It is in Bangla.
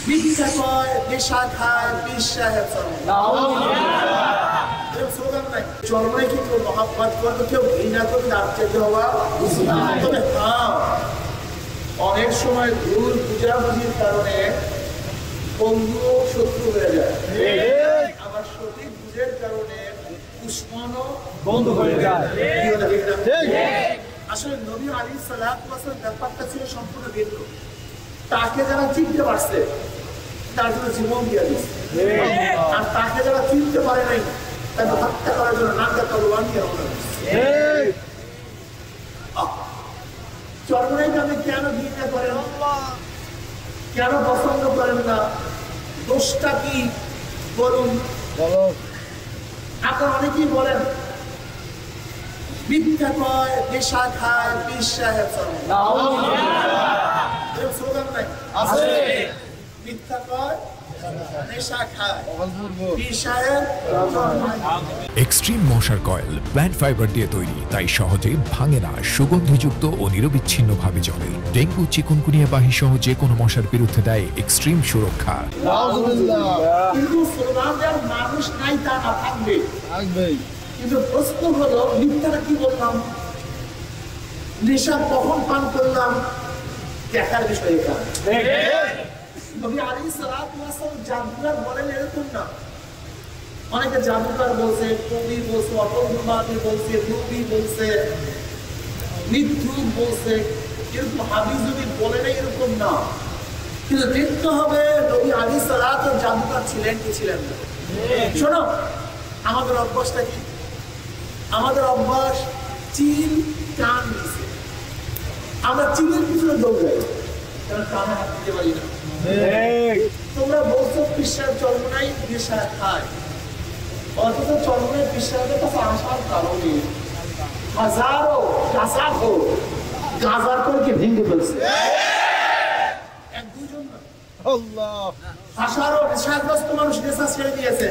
মিথ্যা কয়, নেশা খায়, বিশ্বাসে চলে। এরকম স্লোগান নাই। চরমায় কি কেউ মহাব্বত করবে, কেউ ঘৃণা করবে, আশ্চর্য হওয়া উচিত না। তবে হ্যাঁ, অনেক সময় ভুল বুঝাবুঝির কারণে বন্ধু শত্রু হয়ে যায়, আবার সঠিক বুঝের কারণে দুশমনও বন্ধু হয়ে যায়। আসলে নবী আলাইহিস সালাতু ওয়াস সালাম ব্যাপারটা ছিল সম্পূর্ণ ভিন্ন। তাকে যারা চিনতে পারছে তার জন্য জীবন দিয়ে দিচ্ছে, আর তাকে যারা চিনতে পারে নাই তাকে হত্যা করার জন্য নাঙ্গা তলোয়ার নিয়ে রওনা দিচ্ছে। চরমনাইকে আপনি কেন ঘৃণা করেন, কেন পছন্দ করেন না, দোষটা কি বলুন? আপনারা অনেকেই বলেন মিথ্যা কয়, নেশা খায়, বিশ্বাসে চলে। এরকম স্লোগান নাই? মিথ্যা কয়, নেশা খায়, বিশ্বাসে চলে। এক্সট্রিম মশার কয়েল প্ল্যান্ট ফাইবার দিয়ে তৈরি, তাই সহজে ভাঙে না, সুগন্ধিযুক্ত ও নিরবিচ্ছিন্নভাবে জ্বলে। ডেঙ্গু, চিকুনগুনিয়া বাহি সহ যে কোনো মশার বিরুদ্ধে দেয় এক্সট্রিম সুরক্ষা। কিন্তু স্লোগান দেওয়ার মানুষ নাই, তা না, থাকবে। কিন্তু প্রশ্ন হলো মিথ্যাটা কি বললাম, নেশা কখন পান করলাম, দেখার বিষয় এটা। নবী আলাইহিস সালাতু ওয়াস সালাম জাদুকর বলেন এরকম না। অনেকে জাদুকর বলছে, কবি বলছে, অপূর্ণবাদী বলছে, নবী বলছে, মিথ্যুক বলছে, কিন্তু হাদিস যদি বলে না এরকম না। কিন্তু দেখতে হবে নবী আলাইহিস সালাতু জাদুকর ছিলেন কি ছিলেন না। শোনো, আমাদের অভ্যাসটা কি? আমাদের অভ্যাস চিল টান দিছে, আমরা চিলের পিছনে দৌড়াই, কারণ কানে হাত দিতে পারি না। তোমরা বলছো বিশ্বাস চরমনাই নেশা খায়, অথচ চরমনাই বিশ্বাসের কাছে আসার কারণে হাজারো গাছাখো গাজার করে ভেঙে ফেলছে। এক দুজন না, হাজারো নেশাগ্রস্ত মানুষ নেশা ছেড়ে দিয়েছে।